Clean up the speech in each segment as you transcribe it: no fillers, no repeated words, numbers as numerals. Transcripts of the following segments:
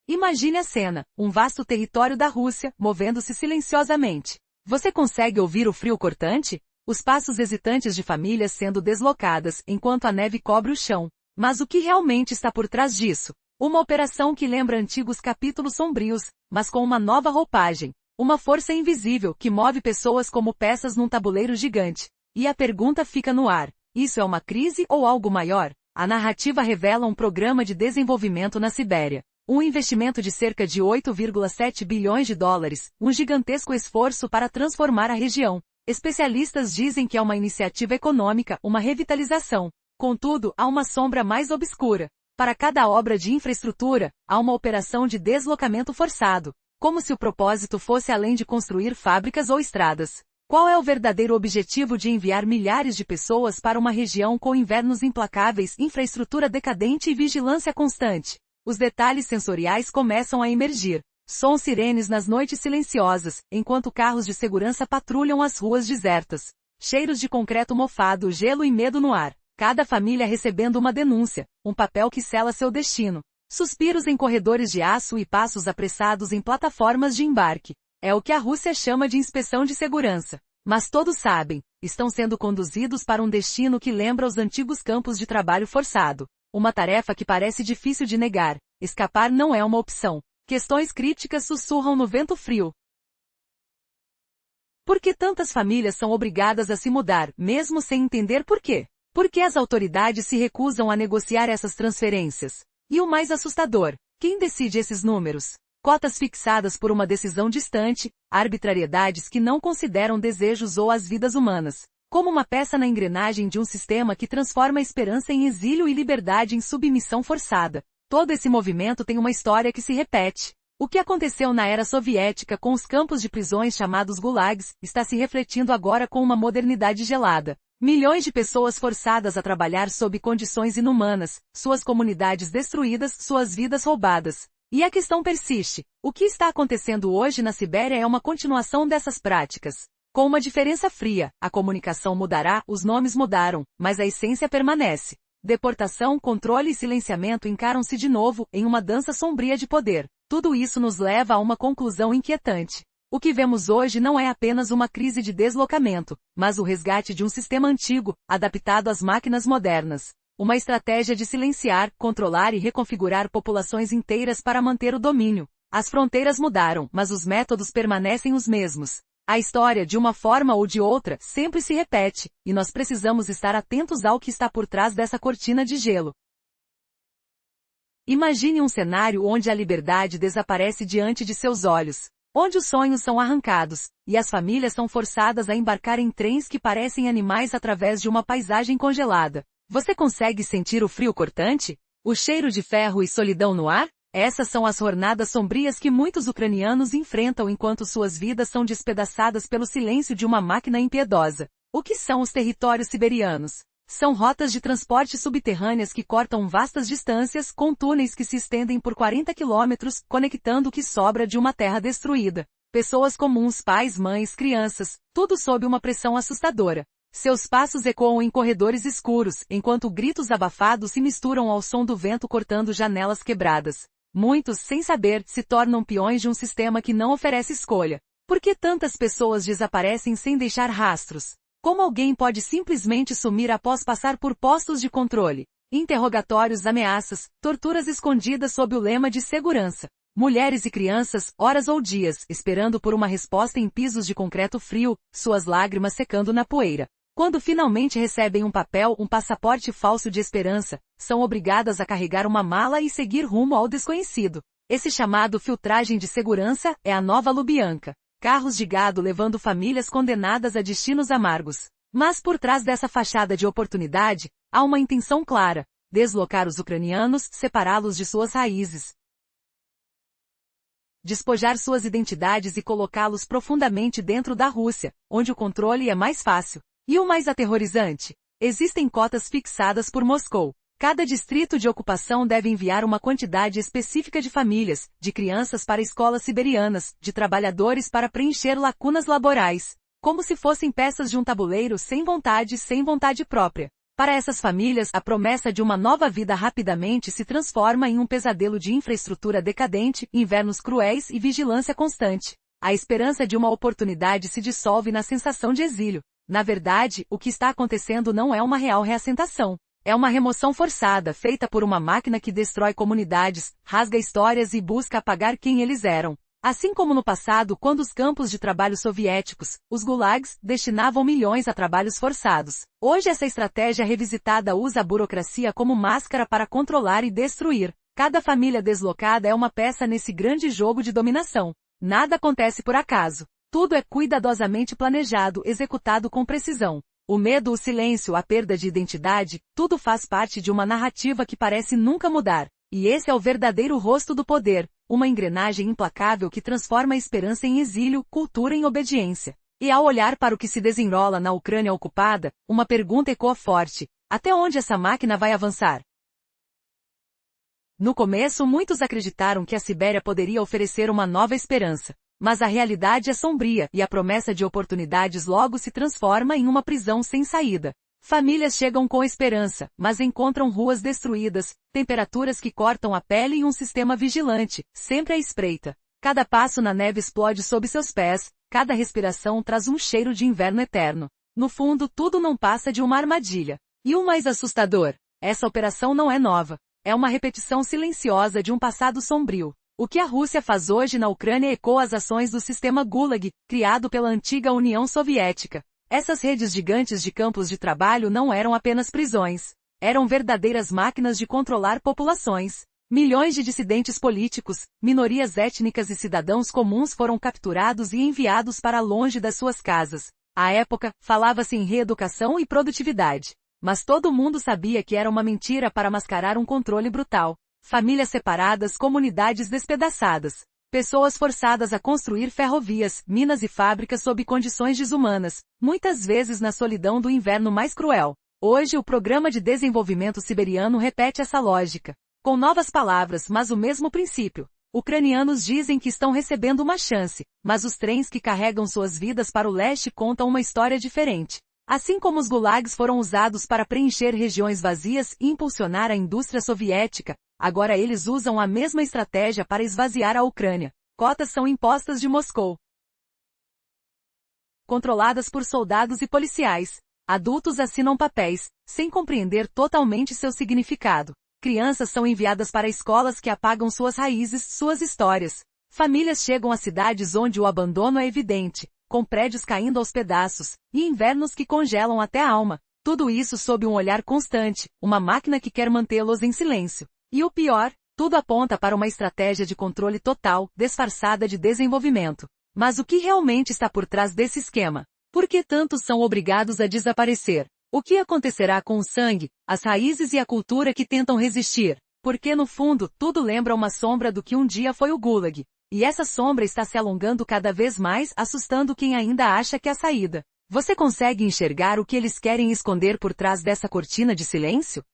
Imagine a cena, um vasto território da Rússia, movendo-se silenciosamente. Você consegue ouvir o frio cortante? Os passos hesitantes de famílias sendo deslocadas, enquanto a neve cobre o chão. Mas o que realmente está por trás disso? Uma operação que lembra antigos capítulos sombrios, mas com uma nova roupagem. Uma força invisível que move pessoas como peças num tabuleiro gigante. E a pergunta fica no ar. Isso é uma crise ou algo maior? A narrativa revela um programa de desenvolvimento na Sibéria. Um investimento de cerca de 8,7 bilhões de dólares, um gigantesco esforço para transformar a região. Especialistas dizem que é uma iniciativa econômica, uma revitalização. Contudo, há uma sombra mais obscura. Para cada obra de infraestrutura, há uma operação de deslocamento forçado. Como se o propósito fosse além de construir fábricas ou estradas. Qual é o verdadeiro objetivo de enviar milhares de pessoas para uma região com invernos implacáveis, infraestrutura decadente e vigilância constante? Os detalhes sensoriais começam a emergir. Sons sirenes nas noites silenciosas, enquanto carros de segurança patrulham as ruas desertas. Cheiros de concreto mofado, gelo e medo no ar. Cada família recebendo uma denúncia, um papel que sela seu destino. Suspiros em corredores de aço e passos apressados em plataformas de embarque. É o que a Rússia chama de inspeção de segurança. Mas todos sabem, estão sendo conduzidos para um destino que lembra os antigos campos de trabalho forçado. Uma tarefa que parece difícil de negar. Escapar não é uma opção. Questões críticas sussurram no vento frio. Por que tantas famílias são obrigadas a se mudar, mesmo sem entender por quê? Por que as autoridades se recusam a negociar essas transferências? E o mais assustador, quem decide esses números? Cotas fixadas por uma decisão distante, arbitrariedades que não consideram desejos ou as vidas humanas. Como uma peça na engrenagem de um sistema que transforma a esperança em exílio e liberdade em submissão forçada. Todo esse movimento tem uma história que se repete. O que aconteceu na era soviética com os campos de prisões chamados gulags, está se refletindo agora com uma modernidade gelada. Milhões de pessoas forçadas a trabalhar sob condições inumanas, suas comunidades destruídas, suas vidas roubadas. E a questão persiste. O que está acontecendo hoje na Sibéria é uma continuação dessas práticas. Com uma diferença fria, a comunicação mudará, os nomes mudaram, mas a essência permanece. Deportação, controle e silenciamento encaram-se de novo, em uma dança sombria de poder. Tudo isso nos leva a uma conclusão inquietante. O que vemos hoje não é apenas uma crise de deslocamento, mas o resgate de um sistema antigo, adaptado às máquinas modernas. Uma estratégia de silenciar, controlar e reconfigurar populações inteiras para manter o domínio. As fronteiras mudaram, mas os métodos permanecem os mesmos. A história, de uma forma ou de outra, sempre se repete, e nós precisamos estar atentos ao que está por trás dessa cortina de gelo. Imagine um cenário onde a liberdade desaparece diante de seus olhos. Onde os sonhos são arrancados, e as famílias são forçadas a embarcar em trens que parecem animais através de uma paisagem congelada. Você consegue sentir o frio cortante? O cheiro de ferro e solidão no ar? Essas são as jornadas sombrias que muitos ucranianos enfrentam enquanto suas vidas são despedaçadas pelo silêncio de uma máquina impiedosa. O que são os territórios siberianos? São rotas de transporte subterrâneas que cortam vastas distâncias, com túneis que se estendem por 40 quilômetros, conectando o que sobra de uma terra destruída. Pessoas comuns, pais, mães, crianças, tudo sob uma pressão assustadora. Seus passos ecoam em corredores escuros, enquanto gritos abafados se misturam ao som do vento cortando janelas quebradas. Muitos, sem saber, se tornam peões de um sistema que não oferece escolha. Por que tantas pessoas desaparecem sem deixar rastros? Como alguém pode simplesmente sumir após passar por postos de controle? Interrogatórios, ameaças, torturas escondidas sob o lema de segurança. Mulheres e crianças, horas ou dias, esperando por uma resposta em pisos de concreto frio, suas lágrimas secando na poeira. Quando finalmente recebem um papel, um passaporte falso de esperança, são obrigadas a carregar uma mala e seguir rumo ao desconhecido. Esse chamado filtragem de segurança é a nova Lubianka. Carros de gado levando famílias condenadas a destinos amargos. Mas por trás dessa fachada de oportunidade, há uma intenção clara: deslocar os ucranianos, separá-los de suas raízes. Despojar suas identidades e colocá-los profundamente dentro da Rússia, onde o controle é mais fácil. E o mais aterrorizante? Existem cotas fixadas por Moscou. Cada distrito de ocupação deve enviar uma quantidade específica de famílias, de crianças para escolas siberianas, de trabalhadores para preencher lacunas laborais. Como se fossem peças de um tabuleiro sem vontade própria. Para essas famílias, a promessa de uma nova vida rapidamente se transforma em um pesadelo de infraestrutura decadente, invernos cruéis e vigilância constante. A esperança de uma oportunidade se dissolve na sensação de exílio. Na verdade, o que está acontecendo não é uma real reassentação. É uma remoção forçada, feita por uma máquina que destrói comunidades, rasga histórias e busca apagar quem eles eram. Assim como no passado, quando os campos de trabalho soviéticos, os gulags, destinavam milhões a trabalhos forçados. Hoje essa estratégia revisitada usa a burocracia como máscara para controlar e destruir. Cada família deslocada é uma peça nesse grande jogo de dominação. Nada acontece por acaso. Tudo é cuidadosamente planejado, executado com precisão. O medo, o silêncio, a perda de identidade, tudo faz parte de uma narrativa que parece nunca mudar. E esse é o verdadeiro rosto do poder, uma engrenagem implacável que transforma a esperança em exílio, cultura em obediência. E ao olhar para o que se desenrola na Ucrânia ocupada, uma pergunta ecoa forte: até onde essa máquina vai avançar? No começo, muitos acreditaram que a Sibéria poderia oferecer uma nova esperança. Mas a realidade é sombria, e a promessa de oportunidades logo se transforma em uma prisão sem saída. Famílias chegam com esperança, mas encontram ruas destruídas, temperaturas que cortam a pele e um sistema vigilante, sempre à espreita. Cada passo na neve explode sob seus pés, cada respiração traz um cheiro de inverno eterno. No fundo, tudo não passa de uma armadilha. E o mais assustador, essa operação não é nova. É uma repetição silenciosa de um passado sombrio. O que a Rússia faz hoje na Ucrânia ecoa as ações do sistema Gulag, criado pela antiga União Soviética. Essas redes gigantes de campos de trabalho não eram apenas prisões. Eram verdadeiras máquinas de controlar populações. Milhões de dissidentes políticos, minorias étnicas e cidadãos comuns foram capturados e enviados para longe das suas casas. À época, falava-se em reeducação e produtividade. Mas todo mundo sabia que era uma mentira para mascarar um controle brutal. Famílias separadas, comunidades despedaçadas. Pessoas forçadas a construir ferrovias, minas e fábricas sob condições desumanas, muitas vezes na solidão do inverno mais cruel. Hoje o Programa de Desenvolvimento Siberiano repete essa lógica. Com novas palavras, mas o mesmo princípio. Ucranianos dizem que estão recebendo uma chance, mas os trens que carregam suas vidas para o leste contam uma história diferente. Assim como os gulags foram usados para preencher regiões vazias e impulsionar a indústria soviética, agora eles usam a mesma estratégia para esvaziar a Ucrânia. Cotas são impostas de Moscou, controladas por soldados e policiais. Adultos assinam papéis, sem compreender totalmente seu significado. Crianças são enviadas para escolas que apagam suas raízes, suas histórias. Famílias chegam a cidades onde o abandono é evidente, com prédios caindo aos pedaços, e invernos que congelam até a alma. Tudo isso sob um olhar constante, uma máquina que quer mantê-los em silêncio. E o pior, tudo aponta para uma estratégia de controle total, disfarçada de desenvolvimento. Mas o que realmente está por trás desse esquema? Por que tantos são obrigados a desaparecer? O que acontecerá com o sangue, as raízes e a cultura que tentam resistir? Porque no fundo, tudo lembra uma sombra do que um dia foi o Gulag. E essa sombra está se alongando cada vez mais, assustando quem ainda acha que há saída. Você consegue enxergar o que eles querem esconder por trás dessa cortina de silêncio?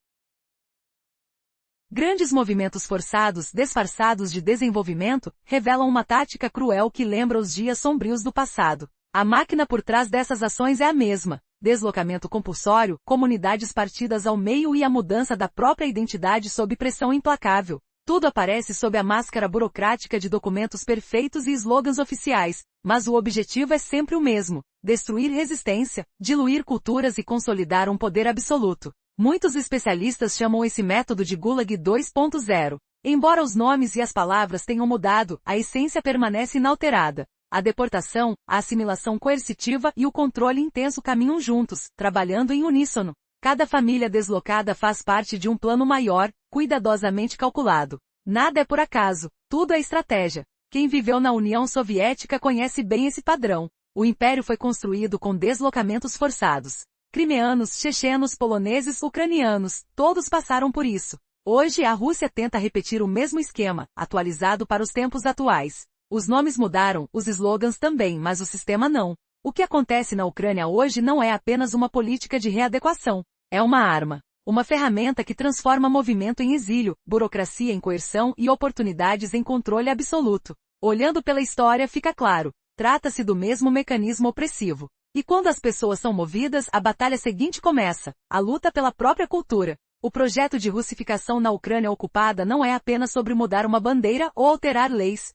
Grandes movimentos forçados, disfarçados de desenvolvimento, revelam uma tática cruel que lembra os dias sombrios do passado. A máquina por trás dessas ações é a mesma. Deslocamento compulsório, comunidades partidas ao meio e a mudança da própria identidade sob pressão implacável. Tudo aparece sob a máscara burocrática de documentos perfeitos e slogans oficiais, mas o objetivo é sempre o mesmo: destruir resistência, diluir culturas e consolidar um poder absoluto. Muitos especialistas chamam esse método de Gulag 2.0. Embora os nomes e as palavras tenham mudado, a essência permanece inalterada. A deportação, a assimilação coercitiva e o controle intenso caminham juntos, trabalhando em uníssono. Cada família deslocada faz parte de um plano maior, cuidadosamente calculado. Nada é por acaso, tudo é estratégia. Quem viveu na União Soviética conhece bem esse padrão. O império foi construído com deslocamentos forçados. Crimeanos, chechenos, poloneses, ucranianos, todos passaram por isso. Hoje a Rússia tenta repetir o mesmo esquema, atualizado para os tempos atuais. Os nomes mudaram, os slogans também, mas o sistema não. O que acontece na Ucrânia hoje não é apenas uma política de readequação. É uma arma. Uma ferramenta que transforma movimento em exílio, burocracia em coerção e oportunidades em controle absoluto. Olhando pela história fica claro. Trata-se do mesmo mecanismo opressivo. E quando as pessoas são movidas, a batalha seguinte começa, a luta pela própria cultura. O projeto de russificação na Ucrânia ocupada não é apenas sobre mudar uma bandeira ou alterar leis.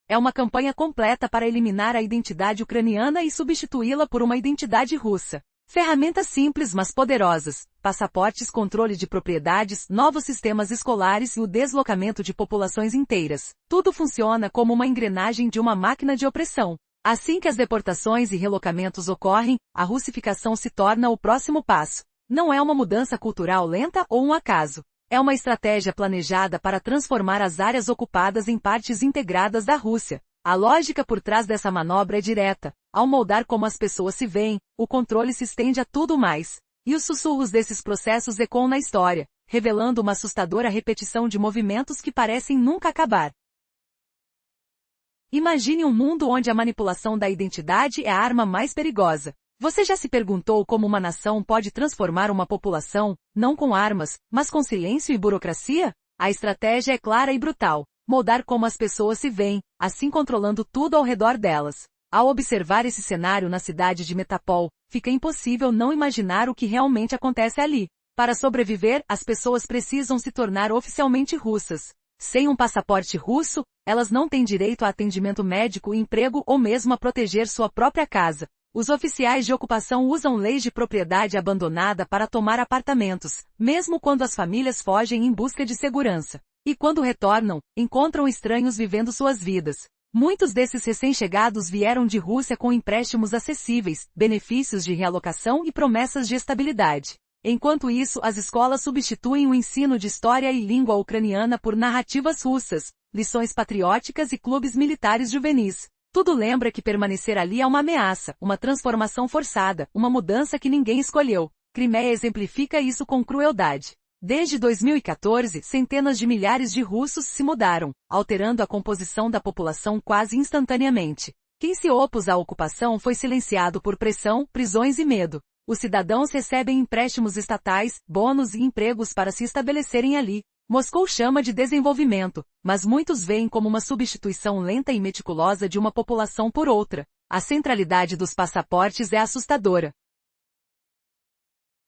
É uma campanha completa para eliminar a identidade ucraniana e substituí-la por uma identidade russa. Ferramentas simples mas poderosas, passaportes, controle de propriedades, novos sistemas escolares e o deslocamento de populações inteiras. Tudo funciona como uma engrenagem de uma máquina de opressão. Assim que as deportações e relocamentos ocorrem, a russificação se torna o próximo passo. Não é uma mudança cultural lenta ou um acaso. É uma estratégia planejada para transformar as áreas ocupadas em partes integradas da Rússia. A lógica por trás dessa manobra é direta. Ao moldar como as pessoas se veem, o controle se estende a tudo mais. E os sussurros desses processos ecoam na história, revelando uma assustadora repetição de movimentos que parecem nunca acabar. Imagine um mundo onde a manipulação da identidade é a arma mais perigosa. Você já se perguntou como uma nação pode transformar uma população, não com armas, mas com silêncio e burocracia? A estratégia é clara e brutal. Moldar como as pessoas se veem, assim controlando tudo ao redor delas. Ao observar esse cenário na cidade de Metapol, fica impossível não imaginar o que realmente acontece ali. Para sobreviver, as pessoas precisam se tornar oficialmente russas. Sem um passaporte russo, elas não têm direito a atendimento médico, emprego ou mesmo a proteger sua própria casa. Os oficiais de ocupação usam leis de propriedade abandonada para tomar apartamentos, mesmo quando as famílias fogem em busca de segurança. E quando retornam, encontram estranhos vivendo suas vidas. Muitos desses recém-chegados vieram de Rússia com empréstimos acessíveis, benefícios de realocação e promessas de estabilidade. Enquanto isso, as escolas substituem o ensino de história e língua ucraniana por narrativas russas, lições patrióticas e clubes militares juvenis. Tudo lembra que permanecer ali é uma ameaça, uma transformação forçada, uma mudança que ninguém escolheu. Crimeia exemplifica isso com crueldade. Desde 2014, centenas de milhares de russos se mudaram, alterando a composição da população quase instantaneamente. Quem se opôs à ocupação foi silenciado por pressão, prisões e medo. Os cidadãos recebem empréstimos estatais, bônus e empregos para se estabelecerem ali. Moscou chama de desenvolvimento, mas muitos veem como uma substituição lenta e meticulosa de uma população por outra. A centralidade dos passaportes é assustadora.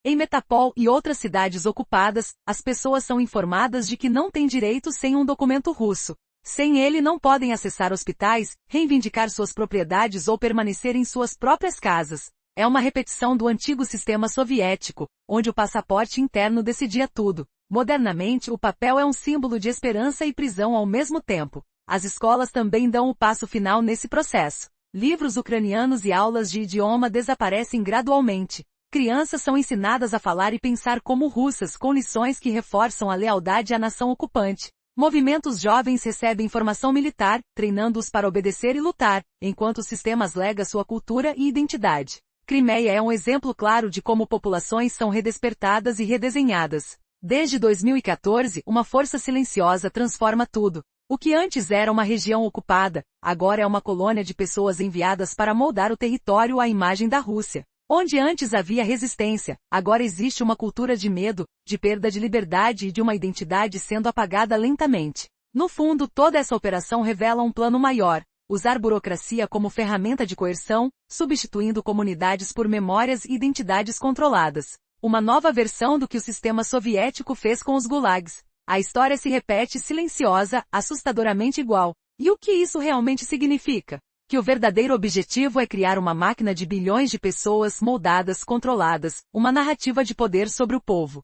Em Metapol e outras cidades ocupadas, as pessoas são informadas de que não têm direitos sem um documento russo. Sem ele não podem acessar hospitais, reivindicar suas propriedades ou permanecer em suas próprias casas. É uma repetição do antigo sistema soviético, onde o passaporte interno decidia tudo. Modernamente, o papel é um símbolo de esperança e prisão ao mesmo tempo. As escolas também dão o passo final nesse processo. Livros ucranianos e aulas de idioma desaparecem gradualmente. Crianças são ensinadas a falar e pensar como russas, com lições que reforçam a lealdade à nação ocupante. Movimentos jovens recebem formação militar, treinando-os para obedecer e lutar, enquanto o sistema lega sua cultura e identidade. Crimeia é um exemplo claro de como populações são redespertadas e redesenhadas. Desde 2014, uma força silenciosa transforma tudo. O que antes era uma região ocupada, agora é uma colônia de pessoas enviadas para moldar o território à imagem da Rússia. Onde antes havia resistência, agora existe uma cultura de medo, de perda de liberdade e de uma identidade sendo apagada lentamente. No fundo, toda essa operação revela um plano maior: usar burocracia como ferramenta de coerção, substituindo comunidades por memórias e identidades controladas. Uma nova versão do que o sistema soviético fez com os gulags. A história se repete silenciosa, assustadoramente igual. E o que isso realmente significa? Que o verdadeiro objetivo é criar uma máquina de bilhões de pessoas moldadas, controladas, uma narrativa de poder sobre o povo.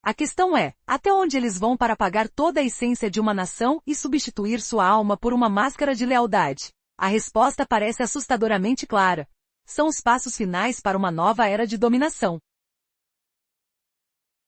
A questão é, até onde eles vão para apagar toda a essência de uma nação e substituir sua alma por uma máscara de lealdade? A resposta parece assustadoramente clara. São os passos finais para uma nova era de dominação.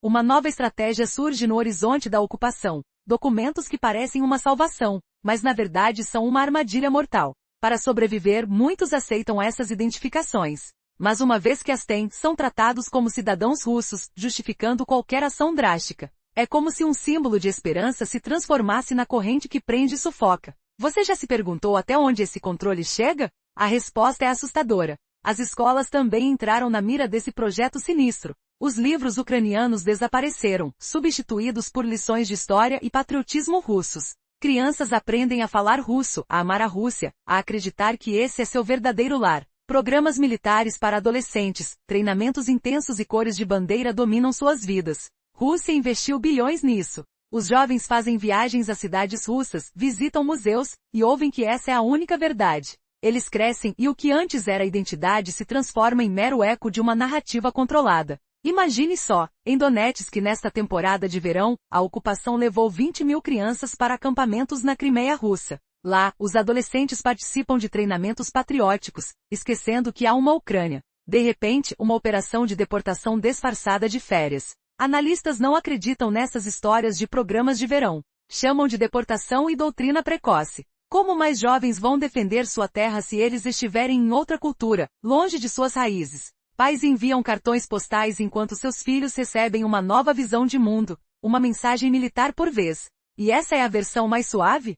Uma nova estratégia surge no horizonte da ocupação. Documentos que parecem uma salvação, mas na verdade são uma armadilha mortal. Para sobreviver, muitos aceitam essas identificações. Mas uma vez que as têm, são tratados como cidadãos russos, justificando qualquer ação drástica. É como se um símbolo de esperança se transformasse na corrente que prende e sufoca. Você já se perguntou até onde esse controle chega? A resposta é assustadora. As escolas também entraram na mira desse projeto sinistro. Os livros ucranianos desapareceram, substituídos por lições de história e patriotismo russos. Crianças aprendem a falar russo, a amar a Rússia, a acreditar que esse é seu verdadeiro lar. Programas militares para adolescentes, treinamentos intensos e cores de bandeira dominam suas vidas. Rússia investiu bilhões nisso. Os jovens fazem viagens a cidades russas, visitam museus, e ouvem que essa é a única verdade. Eles crescem e o que antes era identidade se transforma em mero eco de uma narrativa controlada. Imagine só, em Donetsk nesta temporada de verão, a ocupação levou 20 mil crianças para acampamentos na Crimeia russa. Lá, os adolescentes participam de treinamentos patrióticos, esquecendo que há uma Ucrânia. De repente, uma operação de deportação disfarçada de férias. Analistas não acreditam nessas histórias de programas de verão. Chamam de deportação e doutrina precoce. Como mais jovens vão defender sua terra se eles estiverem em outra cultura, longe de suas raízes? Pais enviam cartões postais enquanto seus filhos recebem uma nova visão de mundo, uma mensagem militar por vez. E essa é a versão mais suave?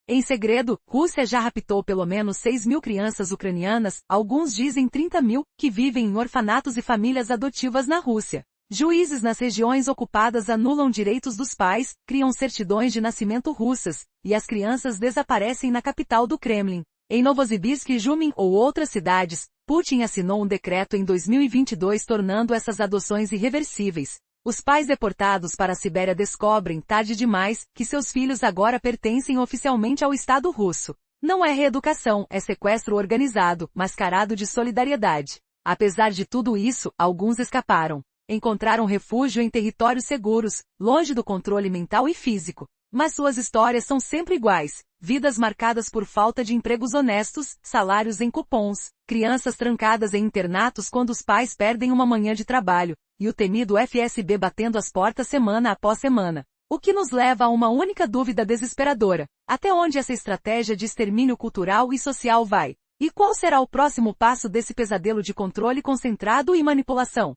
Em segredo, Rússia já raptou pelo menos 6 mil crianças ucranianas, alguns dizem 30 mil, que vivem em orfanatos e famílias adotivas na Rússia. Juízes nas regiões ocupadas anulam direitos dos pais, criam certidões de nascimento russas, e as crianças desaparecem na capital do Kremlin. Em Novosibirsk e Jumin ou outras cidades, Putin assinou um decreto em 2022 tornando essas adoções irreversíveis. Os pais deportados para a Sibéria descobrem, tarde demais, que seus filhos agora pertencem oficialmente ao Estado russo. Não é reeducação, é sequestro organizado, mascarado de solidariedade. Apesar de tudo isso, alguns escaparam. Encontraram refúgio em territórios seguros, longe do controle mental e físico. Mas suas histórias são sempre iguais. Vidas marcadas por falta de empregos honestos, salários em cupons, crianças trancadas em internatos quando os pais perdem uma manhã de trabalho, e o temido FSB batendo as portas semana após semana. O que nos leva a uma única dúvida desesperadora. Até onde essa estratégia de extermínio cultural e social vai? E qual será o próximo passo desse pesadelo de controle concentrado e manipulação?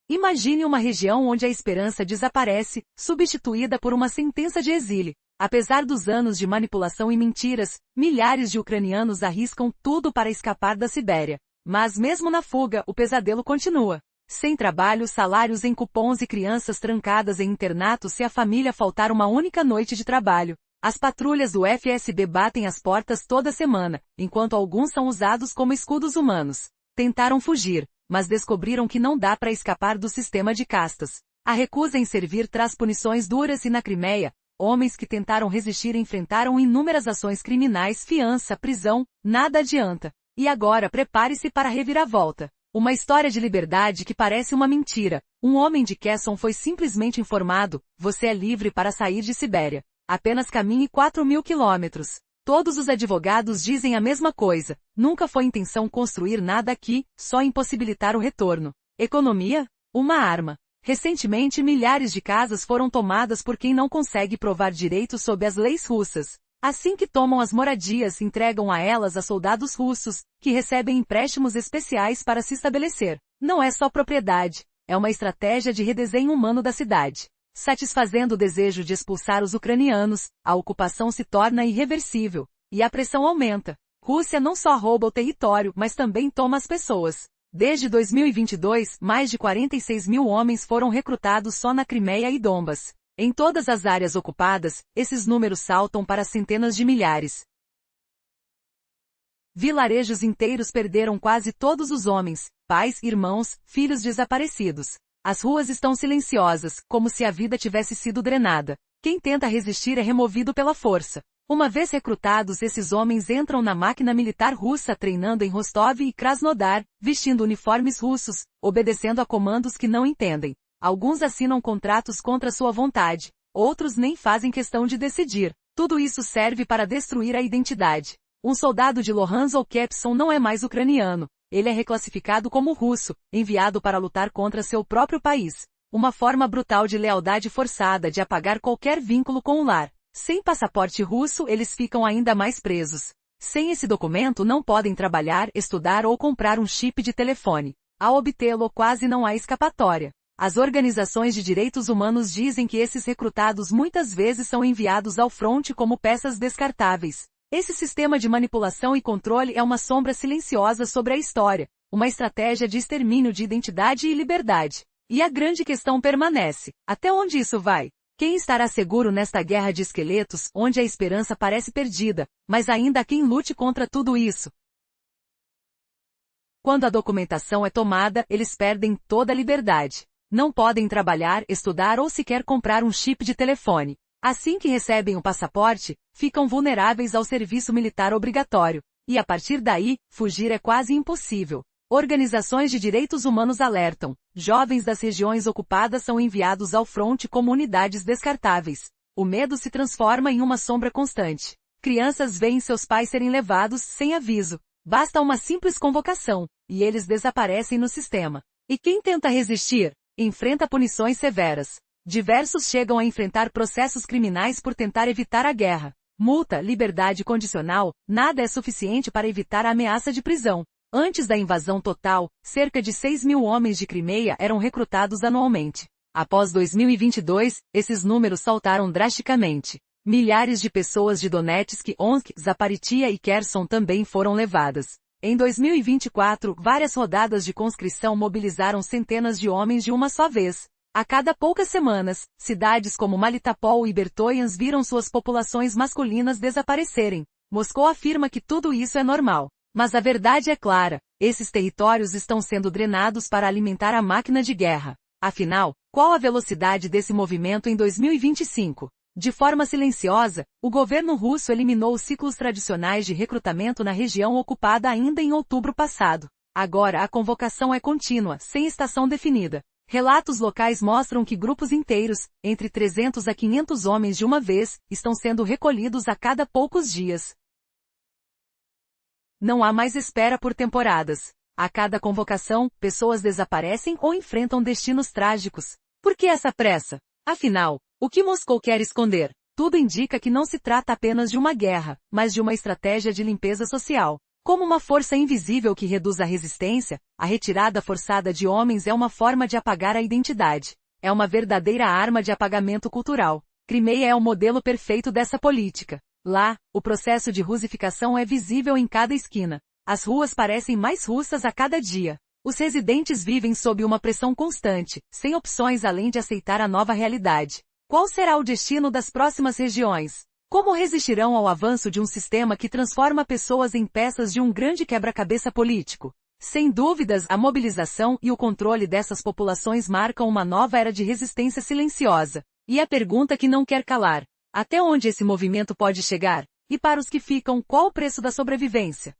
Imagine uma região onde a esperança desaparece, substituída por uma sentença de exílio. Apesar dos anos de manipulação e mentiras, milhares de ucranianos arriscam tudo para escapar da Sibéria. Mas mesmo na fuga, o pesadelo continua. Sem trabalho, salários em cupons e crianças trancadas em internatos se a família faltar uma única noite de trabalho. As patrulhas do FSB batem as portas toda semana, enquanto alguns são usados como escudos humanos. Tentaram fugir, mas descobriram que não dá para escapar do sistema de castas. A recusa em servir traz punições duras e na Crimeia, homens que tentaram resistir enfrentaram inúmeras ações criminais, fiança, prisão, nada adianta. E agora prepare-se para a reviravolta. Uma história de liberdade que parece uma mentira. Um homem de Kherson foi simplesmente informado, você é livre para sair de Sibéria. Apenas caminhe 4.000 quilômetros. Todos os advogados dizem a mesma coisa. Nunca foi intenção construir nada aqui, só impossibilitar o retorno. Economia? Uma arma. Recentemente milhares de casas foram tomadas por quem não consegue provar direitos sob as leis russas. Assim que tomam as moradias, entregam a elas a soldados russos, que recebem empréstimos especiais para se estabelecer. Não é só propriedade, é uma estratégia de redesenho humano da cidade. Satisfazendo o desejo de expulsar os ucranianos, a ocupação se torna irreversível, e a pressão aumenta. Rússia não só rouba o território, mas também toma as pessoas. Desde 2022, mais de 46 mil homens foram recrutados só na Crimeia e Donbas. Em todas as áreas ocupadas, esses números saltam para centenas de milhares. Vilarejos inteiros perderam quase todos os homens, pais, irmãos, filhos desaparecidos. As ruas estão silenciosas, como se a vida tivesse sido drenada. Quem tenta resistir é removido pela força. Uma vez recrutados, esses homens entram na máquina militar russa treinando em Rostov e Krasnodar, vestindo uniformes russos, obedecendo a comandos que não entendem. Alguns assinam contratos contra sua vontade, outros nem fazem questão de decidir. Tudo isso serve para destruir a identidade. Um soldado de Luhansk ou Kherson não é mais ucraniano. Ele é reclassificado como russo, enviado para lutar contra seu próprio país. Uma forma brutal de lealdade forçada de apagar qualquer vínculo com o lar. Sem passaporte russo, eles ficam ainda mais presos. Sem esse documento não podem trabalhar, estudar ou comprar um chip de telefone. Ao obtê-lo, quase não há escapatória. As organizações de direitos humanos dizem que esses recrutados muitas vezes são enviados ao fronte como peças descartáveis. Esse sistema de manipulação e controle é uma sombra silenciosa sobre a história, uma estratégia de extermínio de identidade e liberdade. E a grande questão permanece: até onde isso vai? Quem estará seguro nesta guerra de esqueletos, onde a esperança parece perdida, mas ainda há quem lute contra tudo isso? Quando a documentação é tomada, eles perdem toda a liberdade. Não podem trabalhar, estudar ou sequer comprar um chip de telefone. Assim que recebem o passaporte, ficam vulneráveis ao serviço militar obrigatório. E a partir daí, fugir é quase impossível. Organizações de direitos humanos alertam. Jovens das regiões ocupadas são enviados ao fronte como unidades descartáveis. O medo se transforma em uma sombra constante. Crianças veem seus pais serem levados sem aviso. Basta uma simples convocação, e eles desaparecem no sistema. E quem tenta resistir, enfrenta punições severas. Diversos chegam a enfrentar processos criminais por tentar evitar a guerra. Multa, liberdade condicional, nada é suficiente para evitar a ameaça de prisão. Antes da invasão total, cerca de 6.000 homens de Crimeia eram recrutados anualmente. Após 2022, esses números saltaram drasticamente. Milhares de pessoas de Donetsk, Omsk, Zaporizhia e Kherson também foram levadas. Em 2024, várias rodadas de conscrição mobilizaram centenas de homens de uma só vez. A cada poucas semanas, cidades como Melitopol e Bertoiansk viram suas populações masculinas desaparecerem. Moscou afirma que tudo isso é normal. Mas a verdade é clara, esses territórios estão sendo drenados para alimentar a máquina de guerra. Afinal, qual a velocidade desse movimento em 2025? De forma silenciosa, o governo russo eliminou os ciclos tradicionais de recrutamento na região ocupada ainda em outubro passado. Agora a convocação é contínua, sem estação definida. Relatos locais mostram que grupos inteiros, entre 300 a 500 homens de uma vez, estão sendo recolhidos a cada poucos dias. Não há mais espera por temporadas. A cada convocação, pessoas desaparecem ou enfrentam destinos trágicos. Por que essa pressa? Afinal, o que Moscou quer esconder? Tudo indica que não se trata apenas de uma guerra, mas de uma estratégia de limpeza social. Como uma força invisível que reduz a resistência, a retirada forçada de homens é uma forma de apagar a identidade. É uma verdadeira arma de apagamento cultural. Crimeia é o modelo perfeito dessa política. Lá, o processo de russificação é visível em cada esquina. As ruas parecem mais russas a cada dia. Os residentes vivem sob uma pressão constante, sem opções além de aceitar a nova realidade. Qual será o destino das próximas regiões? Como resistirão ao avanço de um sistema que transforma pessoas em peças de um grande quebra-cabeça político? Sem dúvidas, a mobilização e o controle dessas populações marcam uma nova era de resistência silenciosa. E a pergunta que não quer calar: até onde esse movimento pode chegar? E para os que ficam, qual o preço da sobrevivência?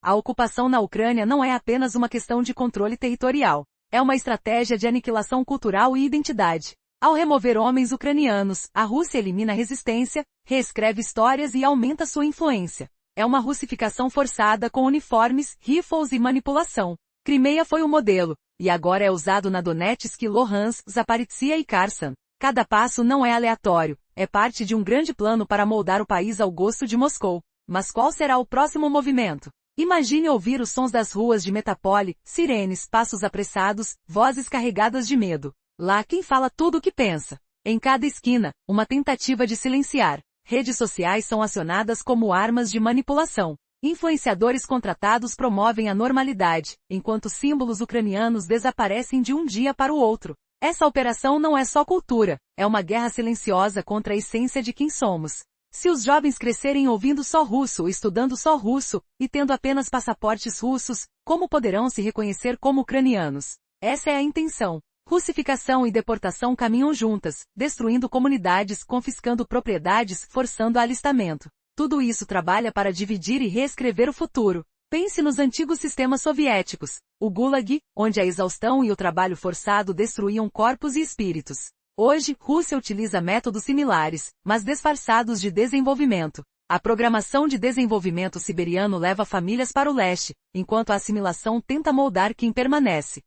A ocupação na Ucrânia não é apenas uma questão de controle territorial. É uma estratégia de aniquilação cultural e identidade. Ao remover homens ucranianos, a Rússia elimina a resistência, reescreve histórias e aumenta sua influência. É uma russificação forçada com uniformes, rifles e manipulação. Crimeia foi o modelo, e agora é usado na Donetsk, Luhansk, Zaporizhia e Kherson. Cada passo não é aleatório, é parte de um grande plano para moldar o país ao gosto de Moscou. Mas qual será o próximo movimento? Imagine ouvir os sons das ruas de Melitopol, sirenes, passos apressados, vozes carregadas de medo. Lá quem fala tudo o que pensa. Em cada esquina, uma tentativa de silenciar. Redes sociais são acionadas como armas de manipulação. Influenciadores contratados promovem a normalidade, enquanto símbolos ucranianos desaparecem de um dia para o outro. Essa operação não é só cultura, é uma guerra silenciosa contra a essência de quem somos. Se os jovens crescerem ouvindo só russo, estudando só russo, e tendo apenas passaportes russos, como poderão se reconhecer como ucranianos? Essa é a intenção. Russificação e deportação caminham juntas, destruindo comunidades, confiscando propriedades, forçando alistamento. Tudo isso trabalha para dividir e reescrever o futuro. Pense nos antigos sistemas soviéticos, o Gulag, onde a exaustão e o trabalho forçado destruíam corpos e espíritos. Hoje, Rússia utiliza métodos similares, mas disfarçados de desenvolvimento. A programação de desenvolvimento siberiano leva famílias para o leste, enquanto a assimilação tenta moldar quem permanece.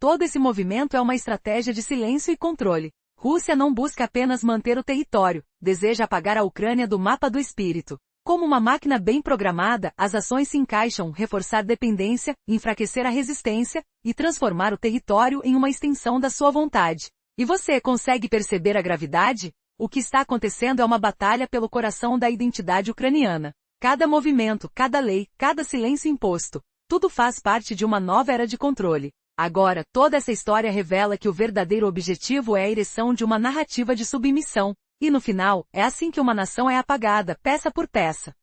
Todo esse movimento é uma estratégia de silêncio e controle. Rússia não busca apenas manter o território, deseja apagar a Ucrânia do mapa do espírito. Como uma máquina bem programada, as ações se encaixam: reforçar dependência, enfraquecer a resistência, e transformar o território em uma extensão da sua vontade. E você consegue perceber a gravidade? O que está acontecendo é uma batalha pelo coração da identidade ucraniana. Cada movimento, cada lei, cada silêncio imposto, tudo faz parte de uma nova era de controle. Agora, toda essa história revela que o verdadeiro objetivo é a ereção de uma narrativa de submissão, e no final, é assim que uma nação é apagada, peça por peça.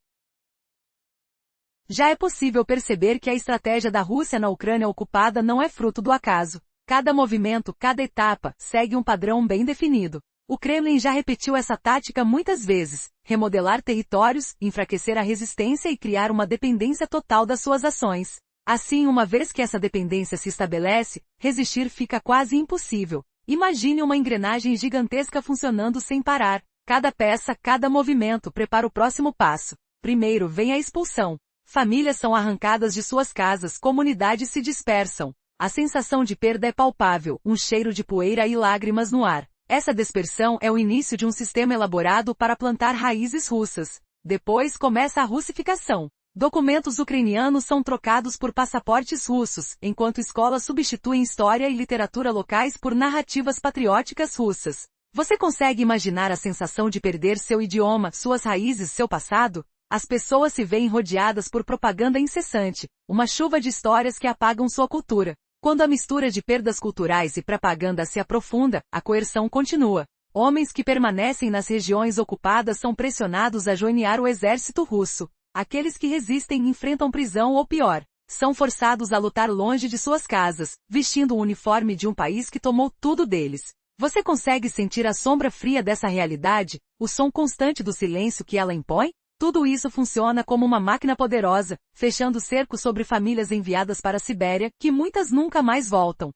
Já é possível perceber que a estratégia da Rússia na Ucrânia ocupada não é fruto do acaso. Cada movimento, cada etapa, segue um padrão bem definido. O Kremlin já repetiu essa tática muitas vezes: remodelar territórios, enfraquecer a resistência e criar uma dependência total das suas ações. Assim, uma vez que essa dependência se estabelece, resistir fica quase impossível. Imagine uma engrenagem gigantesca funcionando sem parar. Cada peça, cada movimento prepara o próximo passo. Primeiro vem a expulsão. Famílias são arrancadas de suas casas, comunidades se dispersam. A sensação de perda é palpável, um cheiro de poeira e lágrimas no ar. Essa dispersão é o início de um sistema elaborado para plantar raízes russas. Depois começa a russificação. Documentos ucranianos são trocados por passaportes russos, enquanto escolas substituem história e literatura locais por narrativas patrióticas russas. Você consegue imaginar a sensação de perder seu idioma, suas raízes, seu passado? As pessoas se veem rodeadas por propaganda incessante, uma chuva de histórias que apagam sua cultura. Quando a mistura de perdas culturais e propaganda se aprofunda, a coerção continua. Homens que permanecem nas regiões ocupadas são pressionados a joinear o exército russo. Aqueles que resistem enfrentam prisão ou pior. São forçados a lutar longe de suas casas, vestindo o uniforme de um país que tomou tudo deles. Você consegue sentir a sombra fria dessa realidade, o som constante do silêncio que ela impõe? Tudo isso funciona como uma máquina poderosa, fechando cerco sobre famílias enviadas para a Sibéria, que muitas nunca mais voltam.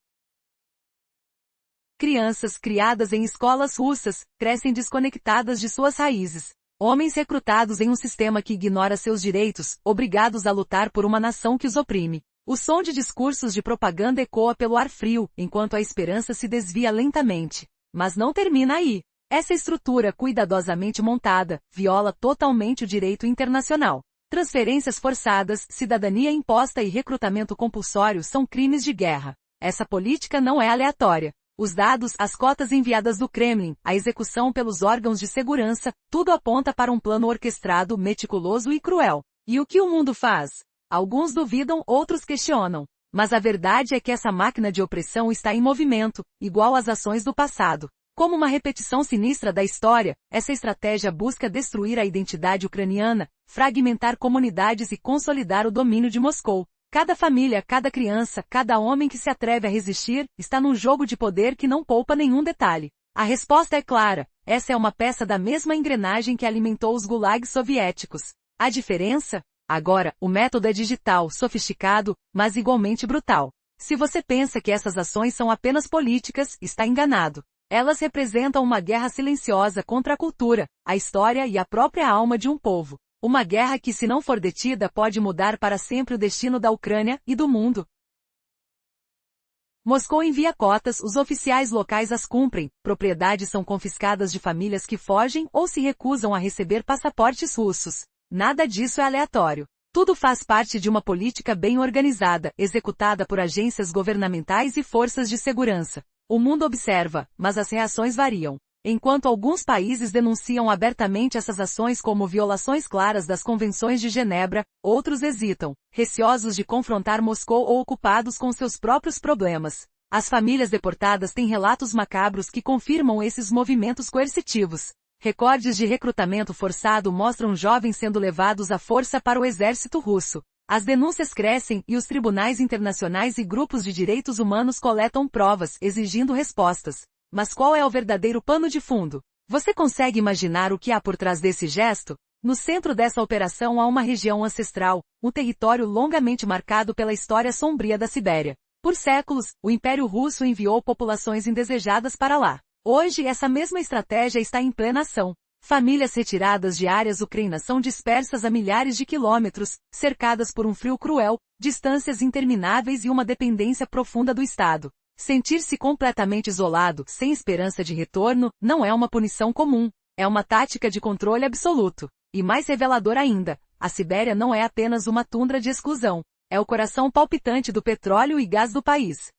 Crianças criadas em escolas russas, crescem desconectadas de suas raízes. Homens recrutados em um sistema que ignora seus direitos, obrigados a lutar por uma nação que os oprime. O som de discursos de propaganda ecoa pelo ar frio, enquanto a esperança se desvia lentamente. Mas não termina aí. Essa estrutura cuidadosamente montada viola totalmente o direito internacional. Transferências forçadas, cidadania imposta e recrutamento compulsório são crimes de guerra. Essa política não é aleatória. Os dados, as cotas enviadas do Kremlin, a execução pelos órgãos de segurança, tudo aponta para um plano orquestrado, meticuloso e cruel. E o que o mundo faz? Alguns duvidam, outros questionam. Mas a verdade é que essa máquina de opressão está em movimento, igual às ações do passado. Como uma repetição sinistra da história, essa estratégia busca destruir a identidade ucraniana, fragmentar comunidades e consolidar o domínio de Moscou. Cada família, cada criança, cada homem que se atreve a resistir, está num jogo de poder que não poupa nenhum detalhe. A resposta é clara: essa é uma peça da mesma engrenagem que alimentou os gulags soviéticos. A diferença? Agora, o método é digital, sofisticado, mas igualmente brutal. Se você pensa que essas ações são apenas políticas, está enganado. Elas representam uma guerra silenciosa contra a cultura, a história e a própria alma de um povo. Uma guerra que, se não for detida, pode mudar para sempre o destino da Ucrânia e do mundo. Moscou envia cotas, os oficiais locais as cumprem, propriedades são confiscadas de famílias que fogem ou se recusam a receber passaportes russos. Nada disso é aleatório. Tudo faz parte de uma política bem organizada, executada por agências governamentais e forças de segurança. O mundo observa, mas as reações variam. Enquanto alguns países denunciam abertamente essas ações como violações claras das convenções de Genebra, outros hesitam, receosos de confrontar Moscou ou ocupados com seus próprios problemas. As famílias deportadas têm relatos macabros que confirmam esses movimentos coercitivos. Recordes de recrutamento forçado mostram jovens sendo levados à força para o exército russo. As denúncias crescem e os tribunais internacionais e grupos de direitos humanos coletam provas, exigindo respostas. Mas qual é o verdadeiro pano de fundo? Você consegue imaginar o que há por trás desse gesto? No centro dessa operação há uma região ancestral, um território longamente marcado pela história sombria da Sibéria. Por séculos, o Império Russo enviou populações indesejadas para lá. Hoje essa mesma estratégia está em plena ação. Famílias retiradas de áreas ucranianas são dispersas a milhares de quilômetros, cercadas por um frio cruel, distâncias intermináveis e uma dependência profunda do Estado. Sentir-se completamente isolado, sem esperança de retorno, não é uma punição comum, é uma tática de controle absoluto. E mais revelador ainda, a Sibéria não é apenas uma tundra de exclusão, é o coração palpitante do petróleo e gás do país.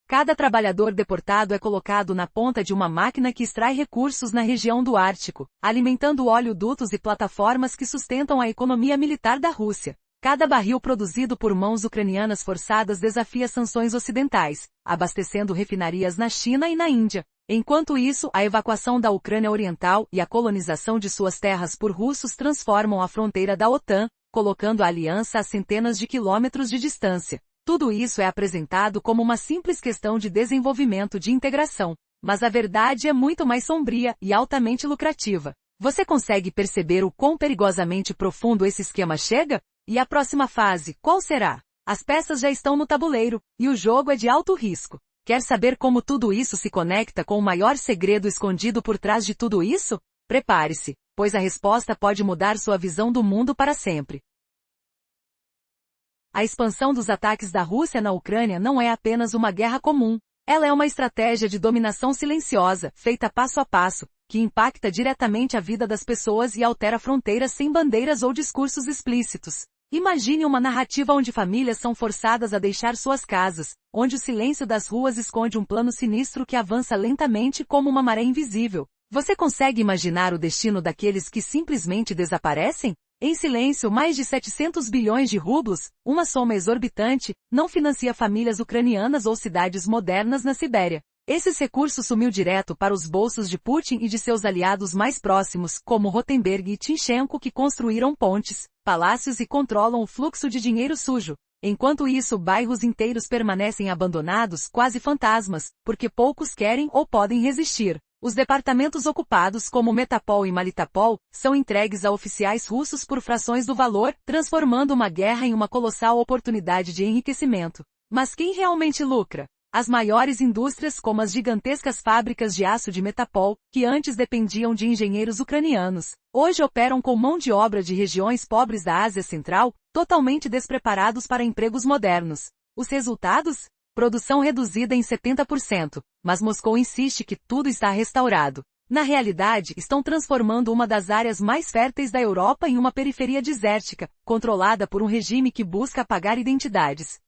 Cada trabalhador deportado é colocado na ponta de uma máquina que extrai recursos na região do Ártico, alimentando oleodutos e plataformas que sustentam a economia militar da Rússia. Cada barril produzido por mãos ucranianas forçadas desafia sanções ocidentais, abastecendo refinarias na China e na Índia. Enquanto isso, a evacuação da Ucrânia Oriental e a colonização de suas terras por russos transformam a fronteira da OTAN, colocando a aliança a centenas de quilômetros de distância. Tudo isso é apresentado como uma simples questão de desenvolvimento de integração. Mas a verdade é muito mais sombria e altamente lucrativa. Você consegue perceber o quão perigosamente profundo esse esquema chega? E a próxima fase, qual será? As peças já estão no tabuleiro, e o jogo é de alto risco. Quer saber como tudo isso se conecta com o maior segredo escondido por trás de tudo isso? Prepare-se, pois a resposta pode mudar sua visão do mundo para sempre. A expansão dos ataques da Rússia na Ucrânia não é apenas uma guerra comum. Ela é uma estratégia de dominação silenciosa, feita passo a passo, que impacta diretamente a vida das pessoas e altera fronteiras sem bandeiras ou discursos explícitos. Imagine uma narrativa onde famílias são forçadas a deixar suas casas, onde o silêncio das ruas esconde um plano sinistro que avança lentamente como uma maré invisível. Você consegue imaginar o destino daqueles que simplesmente desaparecem? Em silêncio, mais de 700 bilhões de rublos, uma soma exorbitante, não financia famílias ucranianas ou cidades modernas na Sibéria. Esses recursos sumiu direto para os bolsos de Putin e de seus aliados mais próximos, como Rotenberg e Timchenko, que construíram pontes, palácios e controlam o fluxo de dinheiro sujo. Enquanto isso, bairros inteiros permanecem abandonados, quase fantasmas, porque poucos querem ou podem resistir. Os departamentos ocupados, como Metapol e Melitopol, são entregues a oficiais russos por frações do valor, transformando uma guerra em uma colossal oportunidade de enriquecimento. Mas quem realmente lucra? As maiores indústrias, como as gigantescas fábricas de aço de Metapol, que antes dependiam de engenheiros ucranianos, hoje operam com mão de obra de regiões pobres da Ásia Central, totalmente despreparados para empregos modernos. Os resultados? Produção reduzida em 70%, mas Moscou insiste que tudo está restaurado. Na realidade, estão transformando uma das áreas mais férteis da Europa em uma periferia desértica, controlada por um regime que busca apagar identidades.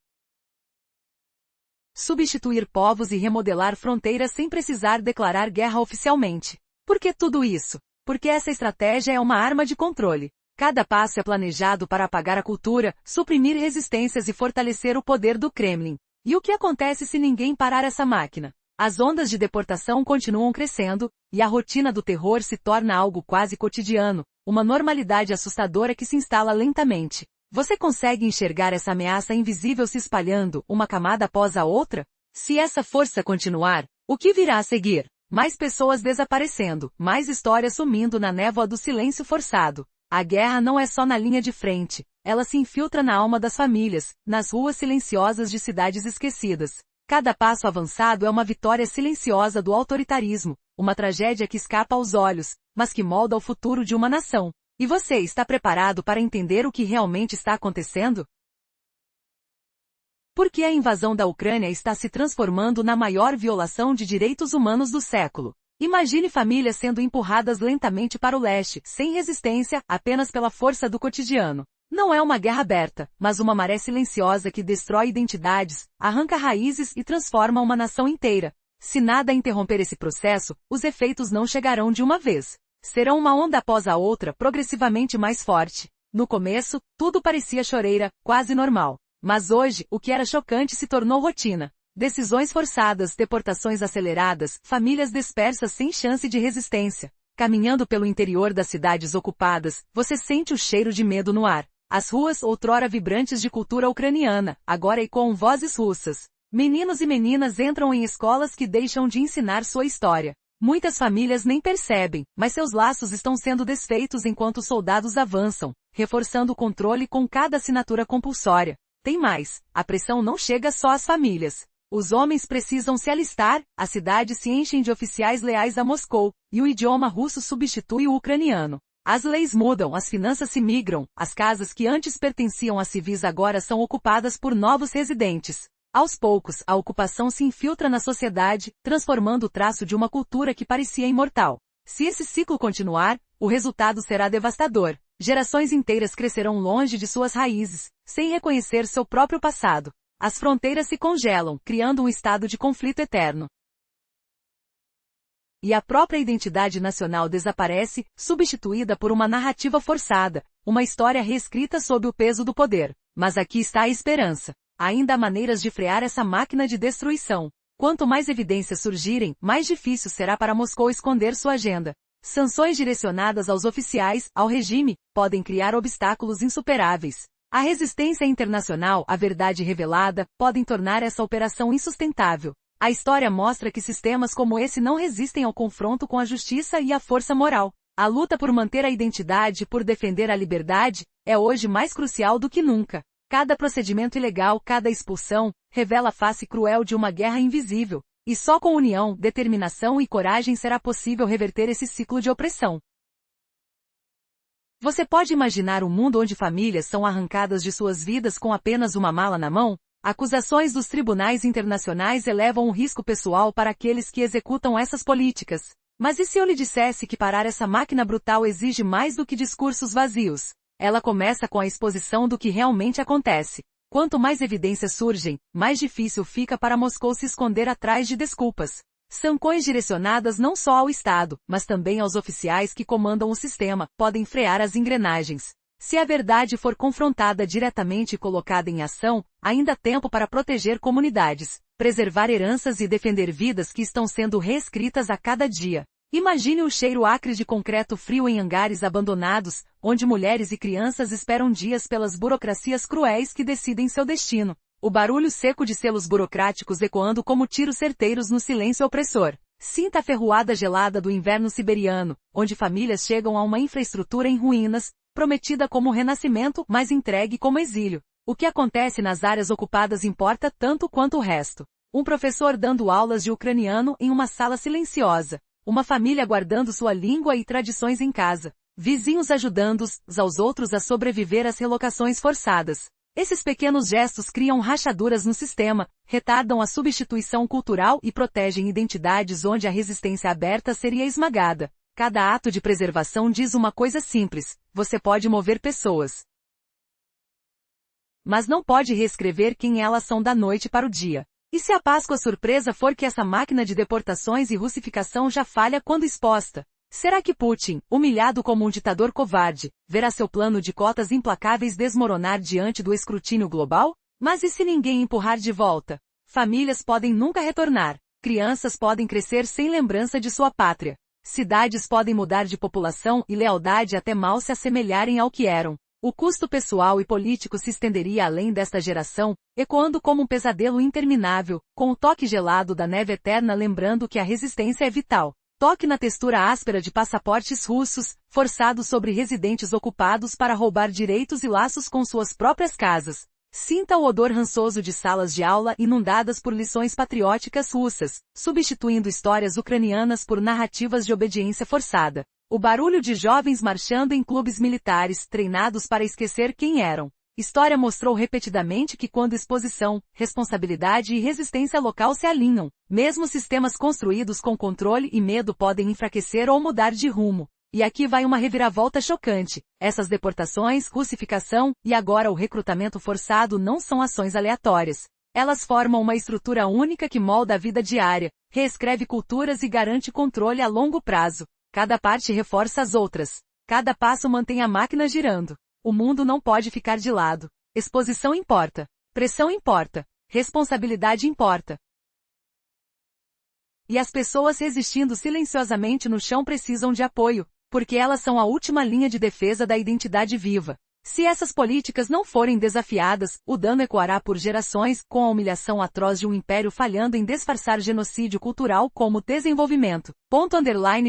Substituir povos e remodelar fronteiras sem precisar declarar guerra oficialmente. Por que tudo isso? Porque essa estratégia é uma arma de controle. Cada passo é planejado para apagar a cultura, suprimir resistências e fortalecer o poder do Kremlin. E o que acontece se ninguém parar essa máquina? As ondas de deportação continuam crescendo, e a rotina do terror se torna algo quase cotidiano, uma normalidade assustadora que se instala lentamente. Você consegue enxergar essa ameaça invisível se espalhando, uma camada após a outra? Se essa força continuar, o que virá a seguir? Mais pessoas desaparecendo, mais histórias sumindo na névoa do silêncio forçado. A guerra não é só na linha de frente, ela se infiltra na alma das famílias, nas ruas silenciosas de cidades esquecidas. Cada passo avançado é uma vitória silenciosa do autoritarismo, uma tragédia que escapa aos olhos, mas que molda o futuro de uma nação. E você está preparado para entender o que realmente está acontecendo? Por que a invasão da Ucrânia está se transformando na maior violação de direitos humanos do século? Imagine famílias sendo empurradas lentamente para o leste, sem resistência, apenas pela força do cotidiano. Não é uma guerra aberta, mas uma maré silenciosa que destrói identidades, arranca raízes e transforma uma nação inteira. Se nada interromper esse processo, os efeitos não chegarão de uma vez. Serão uma onda após a outra, progressivamente mais forte. No começo, tudo parecia choreira, quase normal. Mas hoje, o que era chocante se tornou rotina. Decisões forçadas, deportações aceleradas, famílias dispersas sem chance de resistência. Caminhando pelo interior das cidades ocupadas, você sente o cheiro de medo no ar. As ruas, outrora vibrantes de cultura ucraniana, agora ecoam vozes russas. Meninos e meninas entram em escolas que deixam de ensinar sua história. Muitas famílias nem percebem, mas seus laços estão sendo desfeitos enquanto os soldados avançam, reforçando o controle com cada assinatura compulsória. Tem mais, a pressão não chega só às famílias. Os homens precisam se alistar, as cidades se enchem de oficiais leais a Moscou, e o idioma russo substitui o ucraniano. As leis mudam, as finanças se migram, as casas que antes pertenciam a civis agora são ocupadas por novos residentes. Aos poucos, a ocupação se infiltra na sociedade, transformando o traço de uma cultura que parecia imortal. Se esse ciclo continuar, o resultado será devastador. Gerações inteiras crescerão longe de suas raízes, sem reconhecer seu próprio passado. As fronteiras se congelam, criando um estado de conflito eterno. e a própria identidade nacional desaparece, substituída por uma narrativa forçada, uma história reescrita sob o peso do poder. Mas aqui está a esperança. Ainda há maneiras de frear essa máquina de destruição. Quanto mais evidências surgirem, mais difícil será para Moscou esconder sua agenda. Sanções direcionadas aos oficiais, ao regime, podem criar obstáculos insuperáveis. A resistência internacional, a verdade revelada, podem tornar essa operação insustentável. A história mostra que sistemas como esse não resistem ao confronto com a justiça e a força moral. A luta por manter a identidade, por defender a liberdade, é hoje mais crucial do que nunca. Cada procedimento ilegal, cada expulsão, revela a face cruel de uma guerra invisível. E só com união, determinação e coragem será possível reverter esse ciclo de opressão. Você pode imaginar um mundo onde famílias são arrancadas de suas vidas com apenas uma mala na mão? Acusações dos tribunais internacionais elevam o risco pessoal para aqueles que executam essas políticas. Mas e se eu lhe dissesse que parar essa máquina brutal exige mais do que discursos vazios? Ela começa com a exposição do que realmente acontece. Quanto mais evidências surgem, mais difícil fica para Moscou se esconder atrás de desculpas. Sanções direcionadas não só ao Estado, mas também aos oficiais que comandam o sistema, podem frear as engrenagens. Se a verdade for confrontada diretamente e colocada em ação, ainda há tempo para proteger comunidades, preservar heranças e defender vidas que estão sendo reescritas a cada dia. Imagine o cheiro acre de concreto frio em hangares abandonados, onde mulheres e crianças esperam dias pelas burocracias cruéis que decidem seu destino. O barulho seco de selos burocráticos ecoando como tiros certeiros no silêncio opressor. Sinta a ferroada gelada do inverno siberiano, onde famílias chegam a uma infraestrutura em ruínas, prometida como renascimento, mas entregue como exílio. O que acontece nas áreas ocupadas importa tanto quanto o resto. Um professor dando aulas de ucraniano em uma sala silenciosa. Uma família guardando sua língua e tradições em casa. Vizinhos ajudando uns aos outros a sobreviver às relocações forçadas. Esses pequenos gestos criam rachaduras no sistema, retardam a substituição cultural e protegem identidades onde a resistência aberta seria esmagada. Cada ato de preservação diz uma coisa simples: você pode mover pessoas, mas não pode reescrever quem elas são da noite para o dia. E se a Páscoa surpresa for que essa máquina de deportações e russificação já falha quando exposta? Será que Putin, humilhado como um ditador covarde, verá seu plano de cotas implacáveis desmoronar diante do escrutínio global? Mas e se ninguém empurrar de volta? Famílias podem nunca retornar. Crianças podem crescer sem lembrança de sua pátria. Cidades podem mudar de população e lealdade até mal se assemelharem ao que eram. O custo pessoal e político se estenderia além desta geração, ecoando como um pesadelo interminável, com o toque gelado da neve eterna lembrando que a resistência é vital. Toque na textura áspera de passaportes russos, forçados sobre residentes ocupados para roubar direitos e laços com suas próprias casas. Sinta o odor rançoso de salas de aula inundadas por lições patrióticas russas, substituindo histórias ucranianas por narrativas de obediência forçada. O barulho de jovens marchando em clubes militares, treinados para esquecer quem eram. História mostrou repetidamente que quando exposição, responsabilidade e resistência local se alinham, mesmo sistemas construídos com controle e medo podem enfraquecer ou mudar de rumo. E aqui vai uma reviravolta chocante. Essas deportações, russificação e agora o recrutamento forçado não são ações aleatórias. Elas formam uma estrutura única que molda a vida diária, reescreve culturas e garante controle a longo prazo. Cada parte reforça as outras. Cada passo mantém a máquina girando. O mundo não pode ficar de lado. Exposição importa. Pressão importa. Responsabilidade importa. E as pessoas resistindo silenciosamente no chão precisam de apoio, porque elas são a última linha de defesa da identidade viva. Se essas políticas não forem desafiadas, o dano ecoará por gerações, com a humilhação atroz de um império falhando em disfarçar genocídio cultural como desenvolvimento.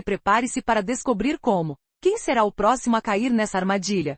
Prepare-se para descobrir como. Quem será o próximo a cair nessa armadilha?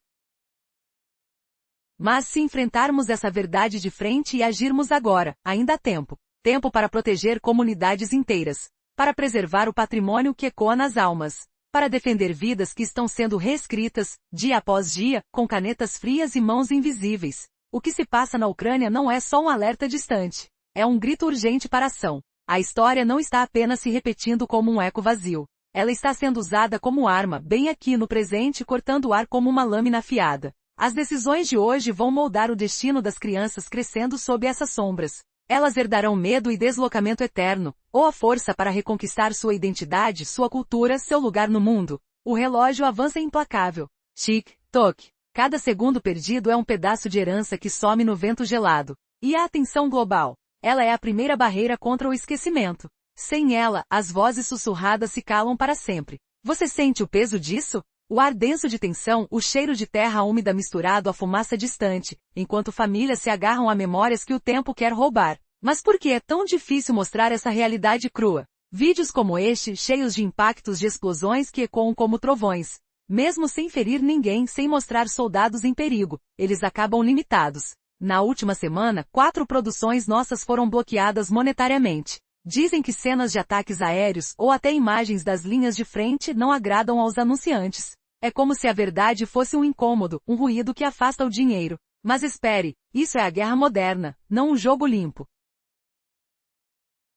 Mas se enfrentarmos essa verdade de frente e agirmos agora, ainda há tempo. Tempo para proteger comunidades inteiras. Para preservar o patrimônio que ecoa nas almas. Para defender vidas que estão sendo reescritas, dia após dia, com canetas frias e mãos invisíveis. O que se passa na Ucrânia não é só um alerta distante. É um grito urgente para ação. A história não está apenas se repetindo como um eco vazio. Ela está sendo usada como arma, bem aqui no presente, cortando o ar como uma lâmina afiada. As decisões de hoje vão moldar o destino das crianças crescendo sob essas sombras. Elas herdarão medo e deslocamento eterno, ou a força para reconquistar sua identidade, sua cultura, seu lugar no mundo. O relógio avança implacável. Tic-toc. Cada segundo perdido é um pedaço de herança que some no vento gelado. E a atenção global? Ela é a primeira barreira contra o esquecimento. Sem ela, as vozes sussurradas se calam para sempre. Você sente o peso disso? O ar denso de tensão, o cheiro de terra úmida misturado à fumaça distante, enquanto famílias se agarram a memórias que o tempo quer roubar. Mas por que é tão difícil mostrar essa realidade crua? Vídeos como este, cheios de impactos de explosões que ecoam como trovões. Mesmo sem ferir ninguém, sem mostrar soldados em perigo, eles acabam limitados. Na última semana, 4 produções nossas foram bloqueadas monetariamente. Dizem que cenas de ataques aéreos ou até imagens das linhas de frente não agradam aos anunciantes. É como se a verdade fosse um incômodo, um ruído que afasta o dinheiro. Mas espere, isso é a guerra moderna, não um jogo limpo.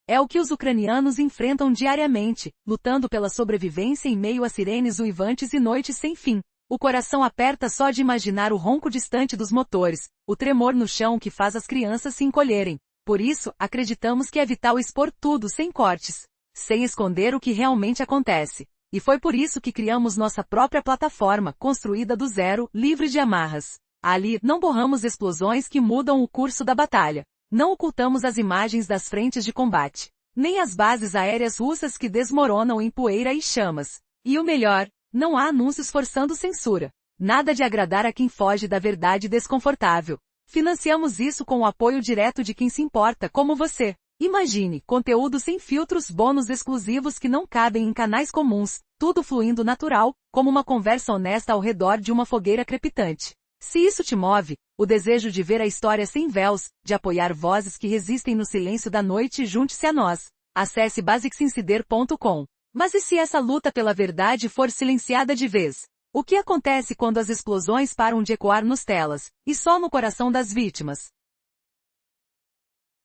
É o que os ucranianos enfrentam diariamente, lutando pela sobrevivência em meio a sirenes uivantes e noites sem fim. O coração aperta só de imaginar o ronco distante dos motores, o tremor no chão que faz as crianças se encolherem. Por isso, acreditamos que é vital expor tudo sem cortes, sem esconder o que realmente acontece. E foi por isso que criamos nossa própria plataforma, construída do zero, livre de amarras. Ali, não borramos explosões que mudam o curso da batalha. Não ocultamos as imagens das frentes de combate. Nem as bases aéreas russas que desmoronam em poeira e chamas. E o melhor, não há anúncios forçando censura. Nada de agradar a quem foge da verdade desconfortável. Financiamos isso com o apoio direto de quem se importa, como você. Imagine, conteúdo sem filtros, bônus exclusivos que não cabem em canais comuns, tudo fluindo natural, como uma conversa honesta ao redor de uma fogueira crepitante. Se isso te move, o desejo de ver a história sem véus, de apoiar vozes que resistem no silêncio da noite, junte-se a nós. Acesse basicsinsider.com. Mas e se essa luta pela verdade for silenciada de vez? O que acontece quando as explosões param de ecoar nos telas, e só no coração das vítimas?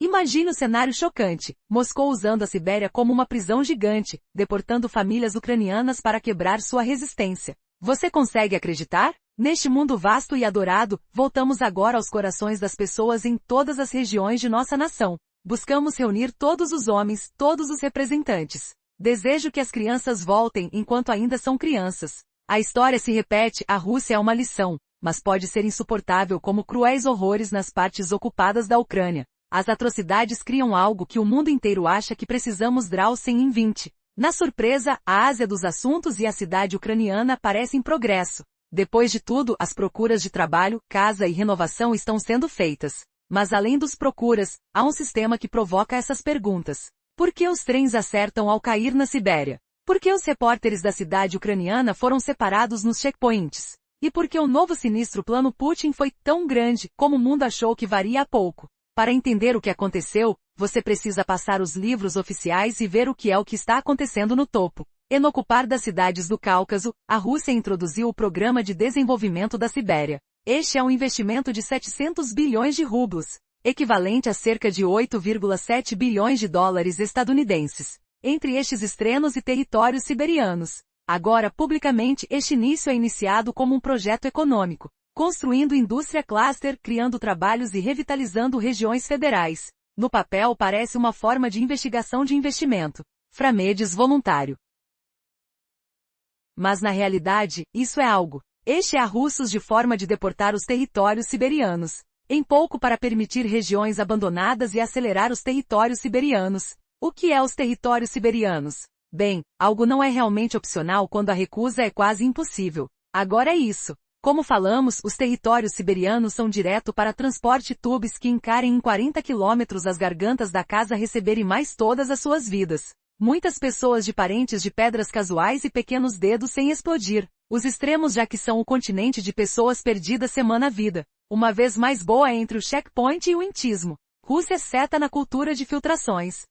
Imagine o cenário chocante, Moscou usando a Sibéria como uma prisão gigante, deportando famílias ucranianas para quebrar sua resistência. Você consegue acreditar? Neste mundo vasto e adorado, voltamos agora aos corações das pessoas em todas as regiões de nossa nação. Buscamos reunir todos os homens, todos os representantes. Desejo que as crianças voltem enquanto ainda são crianças. A história se repete, a Rússia é uma lição, mas pode ser insuportável como cruéis horrores nas partes ocupadas da Ucrânia. As atrocidades criam algo que o mundo inteiro acha que precisamos Drausen em 20. Na surpresa, a Ásia dos assuntos e a cidade ucraniana parecem progresso. Depois de tudo, as procuras de trabalho, casa e renovação estão sendo feitas. Mas além dos procuras, há um sistema que provoca essas perguntas. Por que os trens acertam ao cair na Sibéria? Por que os repórteres da cidade ucraniana foram separados nos checkpoints? E por que o novo sinistro plano Putin foi tão grande, como o mundo achou que varia a pouco? Para entender o que aconteceu, você precisa passar os livros oficiais e ver o que está acontecendo no topo. Enocupar das cidades do Cáucaso, a Rússia introduziu o Programa de Desenvolvimento da Sibéria. Este é um investimento de 700 bilhões de rublos, equivalente a cerca de 8,7 bilhões de dólares estadunidenses, entre estes estrenos e territórios siberianos. Agora, publicamente, este início é iniciado como um projeto econômico, construindo indústria cluster, criando trabalhos e revitalizando regiões federais. No papel parece uma forma de investigação de investimento. Framedes voluntário. Mas na realidade, isso é algo. Este é a russos de forma de deportar os territórios siberianos. Em pouco para permitir regiões abandonadas e acelerar os territórios siberianos. O que é os territórios siberianos? Bem, algo não é realmente opcional quando a recusa é quase impossível. Agora é isso. Como falamos, os territórios siberianos são direto para transporte tubes que encarem em 40 quilômetros as gargantas da casa receberem mais todas as suas vidas. Muitas pessoas de parentes de pedras casuais e pequenos dedos sem explodir. Os extremos já que são o continente de pessoas perdidas semana vida. Uma vez mais boa entre o checkpoint e o intismo. Rússia seta na cultura de filtrações.